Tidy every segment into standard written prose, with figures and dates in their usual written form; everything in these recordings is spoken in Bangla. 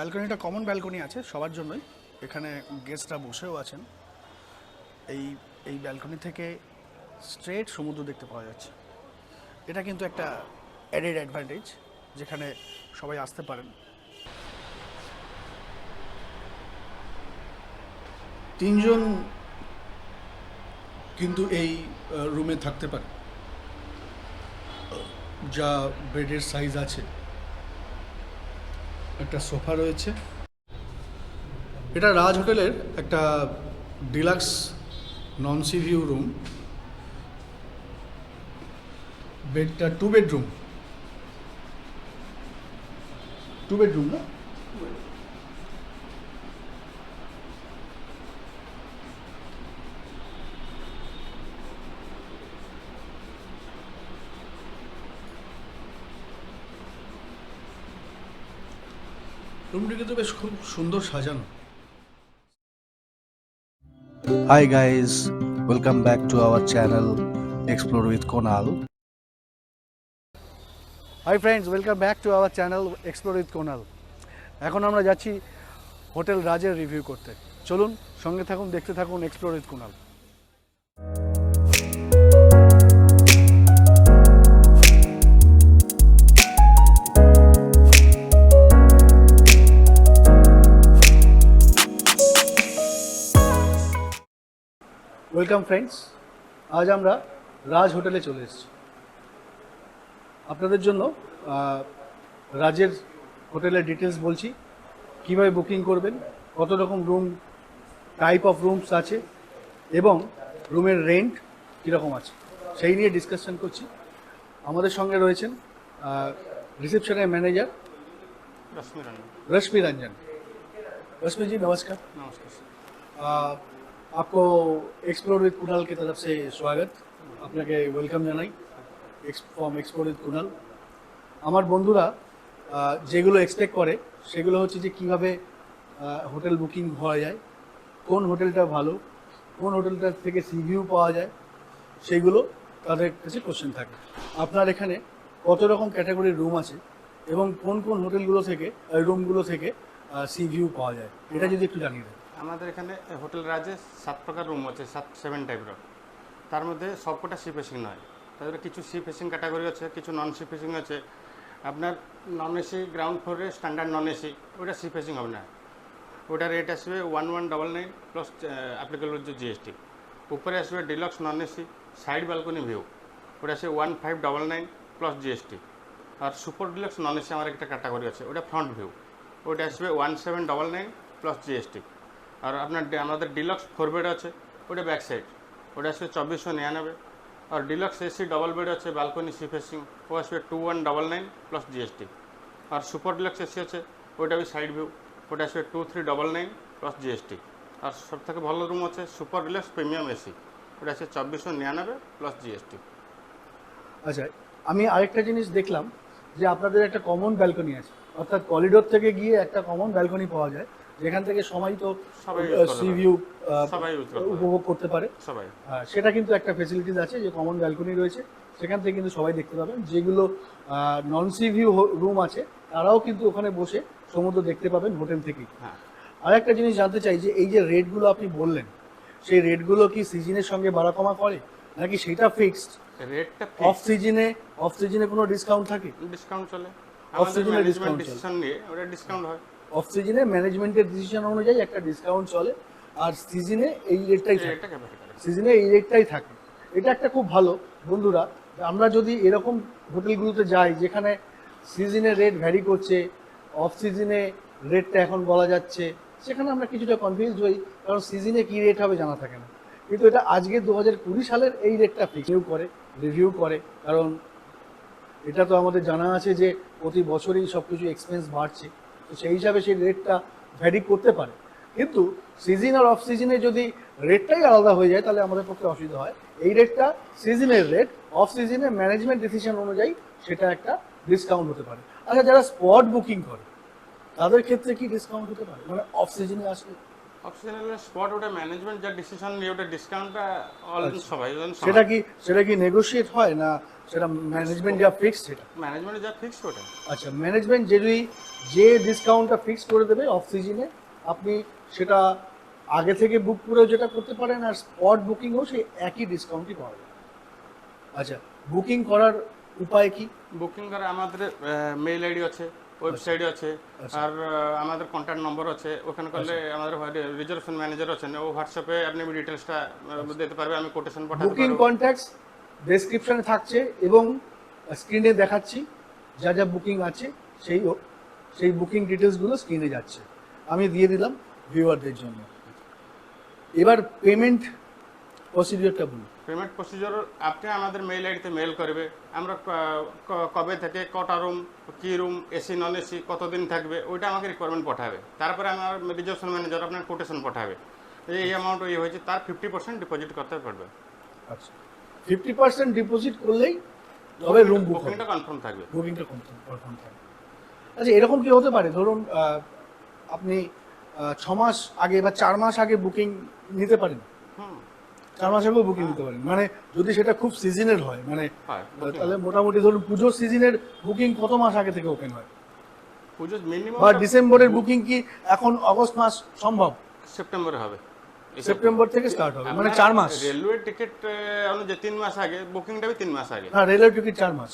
ব্যালকনিটা কমন ব্যালকনি আছে সবার জন্যই। এখানে গেস্টরা বসেও আছেন। এই ব্যালকনি থেকে স্ট্রেট সমুদ্র দেখতে পাওয়া যাচ্ছে। এটা কিন্তু একটা অ্যাডেড অ্যাডভান্টেজ, যেখানে সবাই আসতে পারেন। 3 জন কিন্তু এই রুমে থাকতে পারে, যা বেডের সাইজ আছে। একটা সোফা রয়েছে। এটা রাজ হোটেলের একটা ডিলাক্স নন সি ভিউ রুম। বেডটা 2 বেডরুম না? রুমটি কিন্তু বেশ খুব সুন্দর সাজানো। Hi guys, welcome back to our channel Explore with Kunal. Hi friends, welcome back to our channel explore with Kunal. এখন আমরা যাচ্ছি হোটেল রাজের রিভিউ করতে। চলুন সঙ্গে থাকুন, দেখতে থাকুন এক্সপ্লোর উইথ কোনাল। ওয়েলকাম ফ্রেন্ডস, আজ আমরা রাজ হোটেলে চলে এসেছি। আপনাদের জন্য রাজের হোটেলের ডিটেলস বলছি, কীভাবে বুকিং করবেন, কত রকম রুম টাইপ অফ রুমস আছে এবং রুমের রেন্ট কীরকম আছে সেই নিয়ে ডিসকাশন করছি। আমাদের সঙ্গে রয়েছেন রিসেপশনের ম্যানেজার रश्मि रंजन। रश्मि जी नमस्कार। नमस्कार सर। आपको एक्सप्लोर विद कुणाल की तरफ से स्वागत, আপনাকে ওয়েলকাম জানাই ফ্রম এক্সপ্লোর উইথ কুনাল। আমার বন্ধুরা যেগুলো এক্সপেক্ট করে সেগুলো হচ্ছে যে কীভাবে হোটেল বুকিং হওয়া যায়, কোন হোটেলটা ভালো, কোন হোটেলটার থেকে সি ভিউ পাওয়া যায়, সেইগুলো তাদের কাছে কোশ্চেন থাকে। আপনার এখানে কত রকম ক্যাটাগরির রুম আছে এবং কোন কোন হোটেলগুলো থেকে রুমগুলো থেকে সি ভিউ পাওয়া যায়, এটা যদি একটু জানিয়ে দেন। আমাদের এখানে হোটেল রাজে 7 প্রকার রুম আছে, 7 টাইপের। তার মধ্যে সবকটা সি ফেসিং নয়, তাদের কিছু সি ফেসিং ক্যাটাগরি আছে, কিছু নন সি ফেসিং আছে। আপনার নন এসি গ্রাউন্ড ফ্লোরে স্ট্যান্ডার্ড নন এসি, ওটা সি ফেসিং হবে না, ওটা রেট আসবে 1199 প্লাস অ্যাপ্লিকেবল হচ্ছে জিএসটি। উপরে আসবে ডিলক্স non AC side balcony view, ওটা আসবে 1599 প্লাস জিএসটি। আর সুপার ডিলক্স নন এসি আমার একটা ক্যাটাগরি আছে, ওটা ফ্রন্ট ভিউ, ওটা আসবে 1799 প্লাস জিএসটি। আর আপনার আমাদের ডিলক্স 4 বেড আছে, ওটা ব্যাক সাইড, ওটা আসবে 2499। আর ডিলক্স এসি ডবল বেড আছে ব্যালকনি সি ফেসিং, ও আসবে 2199 প্লাস জিএসটি। আর সুপার ডিলক্স এসি আছে, ওটা ওই সাইড ভিউ, ওটা আসবে 2399 প্লাস জিএসটি। আর সব থেকে ভালো রুম আছে সুপার ডিলক্স প্রিমিয়াম এসি, ওটা আছে 2499 প্লাস জিএসটি। আচ্ছা, আমি আরেকটা জিনিস দেখলাম যে আপনাদের একটা কমন ব্যালকনি আছে, অর্থাৎ করিডোর থেকে গিয়ে একটা কমন ব্যালকনি পাওয়া যায়, যেখান থেকে সবাই তো সি ভিউ উপভোগ করতে পারে। সবাই সেটা কিন্তু একটা ফেসিলিটিস আছে যে কমন ব্যালকনি রয়েছে, সেখান থেকে কিন্তু সবাই দেখতে পাবেন। যেগুলো নন সি ভিউ রুম আছে তারাও কিন্তু ওখানে বসে সমুদ্র দেখতে পাবেন হোটেল থেকেই। আর একটা জিনিস জানতে চাই যে এই যে রেটগুলো আপনি বললেন, সেই রেটগুলো কি সিজনের সঙ্গে বাড়া কমা করে নাকি সেটা ফিক্সড? রেটটা অফ সিজনে কোনো ডিসকাউন্ট থাকে? ডিসকাউন্ট চলে, অফ সিজনে ডিসকাউন্ট চলে, ওটা ডিসকাউন্ট হয়। অফ সিজনে ম্যানেজমেন্টের ডিসিশন অনুযায়ী একটা ডিসকাউন্ট চলে, আর সিজনে এই রেটটাই থাকে, সিজনে এই রেটটাই থাকে। এটা একটা খুব ভালো বন্ধুরা। আমরা যদি এরকম হোটেলগুলোতে যাই যেখানে সিজনে রেট ভ্যারি করছে, অফ সিজনে রেটটা এখন বলা যাচ্ছে, সেখানে আমরা কিছুটা কনফিউজড হই, কারণ সিজনে কী রেট হবে জানা থাকে না। কিন্তু এটা আজকে 2020 সালের এই রেটটা রিভিউ করে, কারণ এটা তো আমাদের জানা আছে যে প্রতি বছরই সব কিছু এক্সপেন্স বাড়ছে, তো সেই হিসাবে সেই রেটটা ভ্যারি করতে পারে। কিন্তু সিজন আর অফ সিজনে যদি রেটটাই আলাদা হয়ে যায় তাহলে আমাদের পক্ষে অসুবিধা হয়। এই রেটটা সিজনের রেট, অফ সিজনে ম্যানেজমেন্ট ডিসিশন অনুযায়ী সেটা একটা ডিসকাউন্ট হতে পারে। আচ্ছা, যারা স্পট বুকিং করে তাদের ক্ষেত্রে কি ডিসকাউন্ট হতে পারে, মানে অফ সিজনে আসলে? অপশনাল স্পট ওটা ম্যানেজমেন্ট যা ডিসিশন নিয়ে ওটা ডিসকাউন্টটা অল সবাই সেটা কি নেগোশিয়েট হয় না সেটা ম্যানেজমেন্ট যা ফিক্সড সেটা? ম্যানেজমেন্ট যা ফিক্সড ওটা। আচ্ছা, ম্যানেজমেন্ট যে ডিসকাউন্টটা ফিক্স করে দেবে অফ সিজনে, আপনি সেটা আগে থেকে বুক করেও যেটা করতে পারেন, আর স্পট বুকিংও সেই একই ডিসকাউন্টই পাওয়া যায়। আচ্ছা, বুকিং করার উপায় কি? বুকিং করে আমাদের মেইল আইডি আছে, ওয়েবসাইট আছে, আর আমাদের কন্ট্যাক্ট নম্বর আছে। ওখানে করলে আমাদের রিজার্ভেশন ম্যানেজার আছেন, ও হোয়াটসঅ্যাপে আপনি ডিটেলসটা দিতে পারবে, আমি কোটেশন পাঠাতে পারবো। বুকিং কন্ট্যাক্টস ডেসক্রিপশনে থাকছে এবং স্ক্রিনে দেখাচ্ছি যা যা বুকিং আছে, সেই বুকিং ডিটেলসগুলো স্ক্রিনে যাচ্ছে, আমি দিয়ে দিলাম ভিউয়ারদের জন্য। এবার পেমেন্ট প্রসিডিওরটা বলুন। পেমেন্ট প্রসিডিওর আপনি আমাদের মেইল আইডিতে মেইল করবে, আমরা কবে থেকে কটা রুম, কী রুম, এসি নন এসি, কতদিন থাকবে, ওইটা আমাকে রিকোয়ারমেন্ট পাঠাবে। তারপরে আমার রিজার্ভেশন ম্যানেজার আপনার কোটেশন পাঠাবে, এই অ্যামাউন্ট ইয়ে হয়েছে, তার 50% ডিপোজিট করতে পারবে। আচ্ছা, 50% ডিপোজিট করলেই তবে রুম বুকিংটা কনফার্ম থাকবে। বুকিংটা কনফার্ম থাকবে। আচ্ছা, এরকম কি হতে পারে, ধরুন আপনি 6 মাস আগে বা 4 মাস আগে বুকিং নিতে পারেন? 4 মাস আগেও বুকিং নিতে পারেন, মানে যদি সেটা খুব সিজনের হয়, মানে তাহলে মোটামুটি ধরুন পুজোর সিজনের বুকিং কত মাস আগে থেকে ওপেন হয়? পুজোর মিনিমাম বা ডিসেম্বরের বুকিং কি এখন অগস্ট মাস সম্ভব? সেপ্টেম্বরে হবে, সেপ্টেম্বর থেকে স্টার্ট হবে, মানে 4 মাস। রেলওয়ে টিকিট অনুযায়ী 3 মাস আগে, বুকিংটা 3 মাস আগে। হ্যাঁ, রেলওয়ে টিকিট 4 মাস,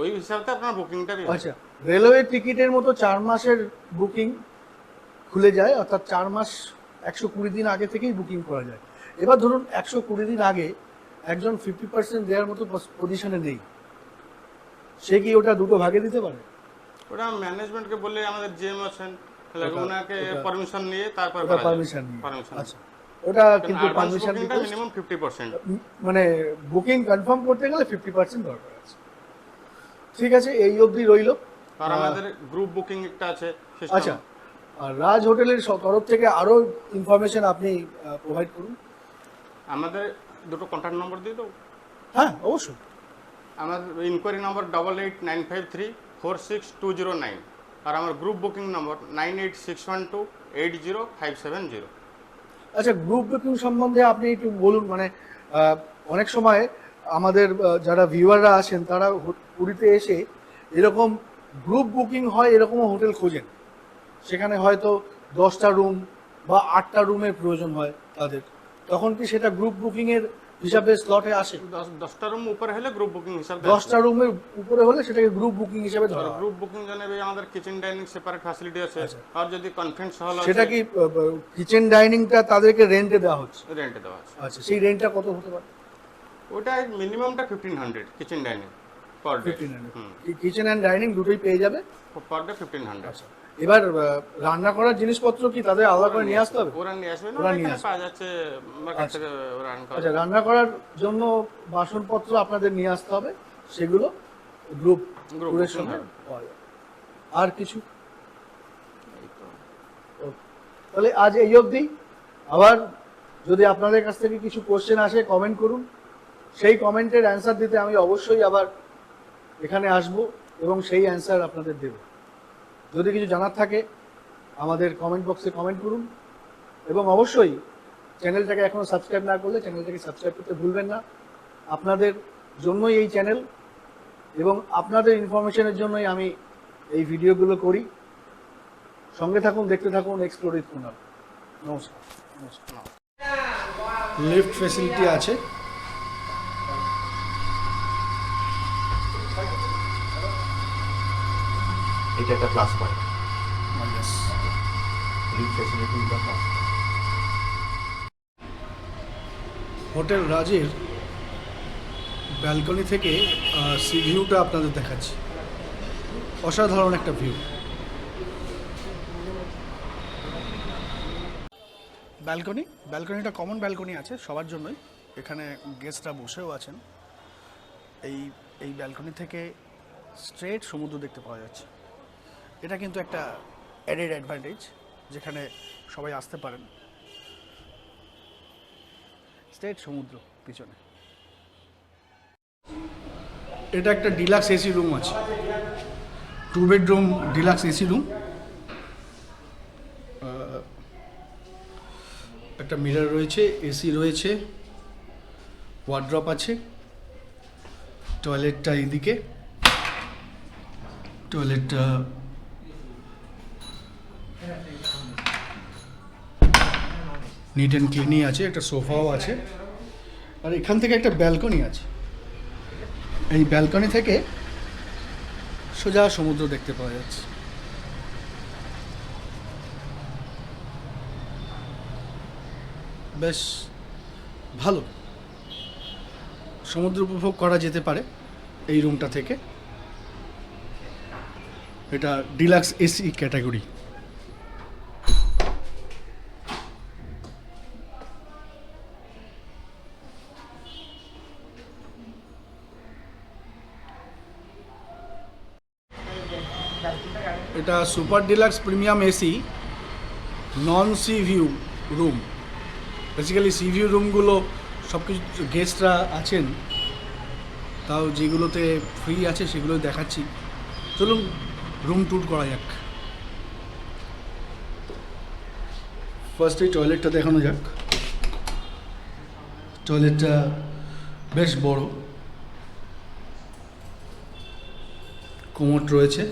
ওই হিসাবে আপনার বুকিংটা। আচ্ছা, রেলওয়ে টিকিটের মতো 4 মাসের বুকিং খুলে যায়, অর্থাৎ 4 মাস 120 দিন আগে থেকেই বুকিং করা যায়। এবার ধরুন 120 দিন আগে একজন 50% দেওয়ার মতো পজিশনে নেই, সে কি ওটা দুটো ভাগে দিতে পারে? ওটা ম্যানেজমেন্টকে বললে, আমাদের জিএম আছেন, ওনাকে পারমিশন নিয়ে তারপর পারমিশন নিয়ে। আচ্ছা, ওটা কিন্তু পারমিশন নিতে মিনিমাম 50%, মানে বুকিং কনফার্ম করতে গেলে 50% দরকার আছে। ঠিক আছে, এই অবধি রইল। আর আমাদের গ্রুপ বুকিং একটা আছে। আচ্ছা, আর রাজ হোটেলের তরফ থেকে আরো ইনফরমেশন আপনি প্রোভাইড করুন। আমাদের দুটো কন্ট্যাক্ট নম্বর দিয়ে দেবো? হ্যাঁ, অবশ্যই। আমার ইনকোয়ারি নম্বর 8895346209, আর আমার গ্রুপ বুকিং নম্বর 9861280570। আচ্ছা, গ্রুপ বুকিং সম্বন্ধে আপনি একটু বলুন, মানে অনেক সময় আমাদের যারা ভিউয়াররা আছেন তারা পুরীতে এসে এরকম গ্রুপ বুকিং হয় এরকমও হোটেল খোঁজেন, সেখানে হয়তো 10টা রুম বা 8টা রুমের প্রয়োজন হয় তাদের, তখন কি সেটা গ্রুপ বুকিং এর হিসাবে স্লটে আসে? 10টা রুম উপরে হলে গ্রুপ বুকিং হিসাবে, 10টা রুমের উপরে হলে সেটাকে গ্রুপ বুকিং হিসাবে ধরা হয়। গ্রুপ বুকিং জানাবে আমাদের কিচেন ডাইনিং সেপারেট ফ্যাসিলিটি আছে, আর যদি কনফারেন্স হল আছে, সেটা কি কিচেন ডাইনিংটা তাদেরকে রেন্টে দেওয়া হচ্ছে? রেন্টে দেওয়া আছে। আচ্ছা, সেই রেন্টটা কত হতে পারে? ওটা মিনিমামটা 1500 kitchen dining per day. 1500 kitchen and dining দুটোই পেয়ে যাবে পার ডে 1500। আচ্ছা, এবার রান্না করার জিনিসপত্র কি তাদের আলাদা করে নিয়ে আসতে হবে? ওরা নিয়ে আসবে না, ওরা নিয়ে পাওয়া যাচ্ছে মার্কেট থেকে রান্না করা। আচ্ছা, রান্না করার জন্য বাসনপত্র আপনাদের নিয়ে আসতে হবে, সেগুলো গ্রুপের সঙ্গে পাওয়া যাবে। আর কিছু? তাহলে আজ এই অবধি। আবার যদি আপনাদের কাছ থেকে কিছু কোশ্চেন আসে কমেন্ট করুন, সেই কমেন্টের অ্যান্সার দিতে আমি অবশ্যই আবার এখানে আসব এবং সেই অ্যান্সার আপনাদের দেব। যদি কিছু জানার থাকে আমাদের কমেন্ট বক্সে কমেন্ট করুন, এবং অবশ্যই চ্যানেলটাকে এখনো সাবস্ক্রাইব না করলে চ্যানেলটাকে সাবস্ক্রাইব করতে ভুলবেন না। আপনাদের জন্যই এই চ্যানেল এবং আপনাদের ইনফরমেশনের জন্যই আমি এই ভিডিওগুলো করি। সঙ্গে থাকুন, দেখতে থাকুন এক্সপ্লোর উইথ কুনাল। নমস্কার। লিফট ফ্যাসিলিটি আছে। এটা একটা plus point, lift facility is the plus. Hotel রাজের ব্যালকনি থেকে সি ভিউটা আপনাদের দেখাচ্ছি, অসাধারণ একটা ভিউ। ব্যালকনিটা কমন ব্যালকনি আছে সবার জন্যই, এখানে গেস্টরা বসেও আছেন। এই ব্যালকনি থেকে স্ট্রেট সমুদ্র দেখতে পাওয়া যাচ্ছে। এটা কিন্তু একটা অ্যাডেড অ্যাডভান্টেজ, যেখানে সবাই আসতে পারেন। স্ট্রেট সমুদ্র পিছনে। এটা একটা ডিলাক্স এসি রুম আছে, 2 বেডরুম ডিলাক্স এসি রুম। একটা মিরর রয়েছে, এসি রয়েছে, ওয়ার্ড্রপ আছে, টয়লেটটা এইদিকে, টয়লেটটা নিট অ্যান্ড ক্লিনই আছে, একটা সোফাও আছে, আর এখান থেকে একটা ব্যালকনি আছে। এই ব্যালকনি থেকে সোজা সমুদ্র দেখতে পাওয়া যাচ্ছে। বেশ ভালো, সমুদ্র উপভোগ করা যেতে পারে এই রুমটা থেকে। এটা ডিলাক্স এসি ক্যাটাগরি। এটা super deluxe premium AC non C view room. Basically C view রুমগুলো সব কিছু গেস্টরা আছেন, তাও যেগুলোতে ফ্রি আছে সেগুলো দেখাচ্ছি। চলুন রুম ট্যুর করা যাক। ফার্স্ট এই টয়লেটটা দেখানো যাক। টয়লেটটা বেশ বড়, কোমোড রয়েছে,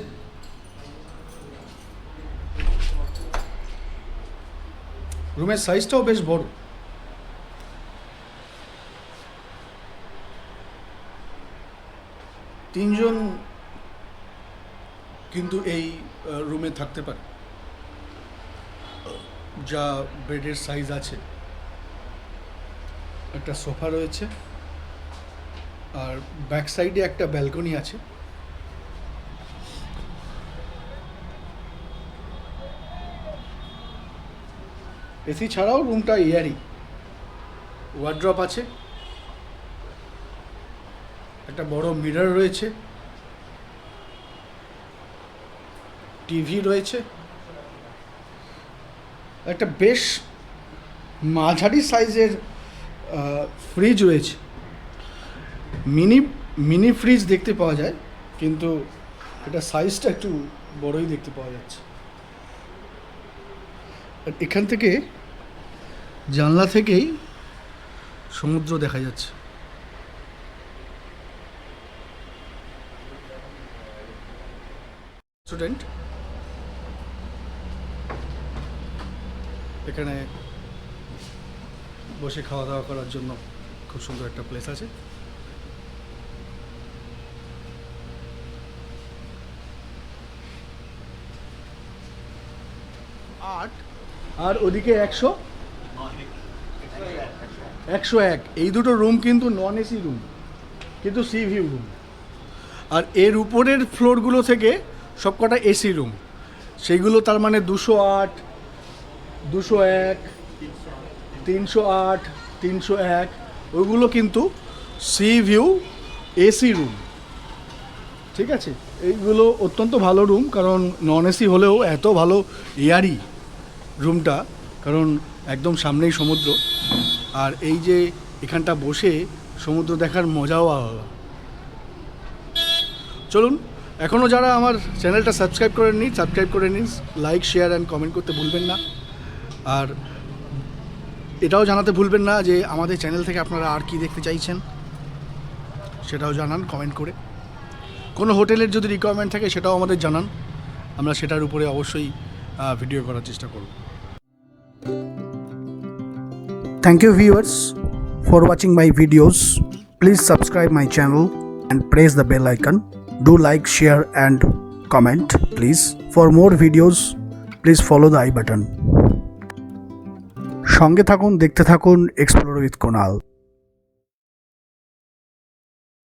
রুমের সাইজটাও বেশ বড়। তিনজন কিন্তু এই রুমে থাকতে পারে, যা বেডের সাইজ আছে। একটা সোফা রয়েছে, আর ব্যাক সাইডে একটা ব্যালকনি আছে। এসি ছাড়াও রুমটা এয়ারি, ওয়ার্ড্রপ আছে, একটা বড় মিরর রয়েছে, টিভি রয়েছে, একটা বেশ মাঝারি সাইজের ফ্রিজ রয়েছে। মিনি ফ্রিজ দেখতে পাওয়া যায়, কিন্তু এটা সাইজটা একটু বড়ই দেখতে পাওয়া যাচ্ছে। আর এখান থেকে জানলা থেকেই সমুদ্র দেখা যাচ্ছে। স্টুডেন্ট এখানে বসে খাওয়া দাওয়া করার জন্য খুব সুন্দর একটা প্লেস আছে। আর ওদিকে 101 এই দুটো রুম কিন্তু নন এসি রুম, কিন্তু সি ভিউ রুম। আর এর উপরের ফ্লোরগুলো থেকে সবকটা এসি রুম, সেইগুলো তার মানে 208, 201, 308, 301 ওইগুলো কিন্তু সি ভিউ এসি রুম। ঠিক আছে, এইগুলো অত্যন্ত ভালো রুম, কারণ নন এসি হলেও এত ভালো এয়ারি রুমটা, কারণ একদম সামনেই সমুদ্র। আর এই যে এখানটা বসে সমুদ্র দেখার মজাও আলাদা। চলুন, এখনও যারা আমার চ্যানেলটা সাবস্ক্রাইব করেননি সাবস্ক্রাইব করে নিন, লাইক শেয়ার অ্যান্ড কমেন্ট করতে ভুলবেন না। আর এটাও জানাতে ভুলবেন না যে আমাদের চ্যানেল থেকে আপনারা আর কি দেখতে চাইছেন, সেটাও জানান কমেন্ট করে। কোনো হোটেলের যদি রিকোয়ারমেন্ট থাকে সেটাও আমাদের জানান, আমরা সেটার উপরে অবশ্যই ভিডিও করার চেষ্টা করব। Thank you viewers for watching my videos. Please subscribe my channel and press the bell icon. Do like, share and comment please. For more videos please follow the I button. সঙ্গে থাকুন, দেখতে থাকুন এক্সপ্লোর উইথ কুনাল।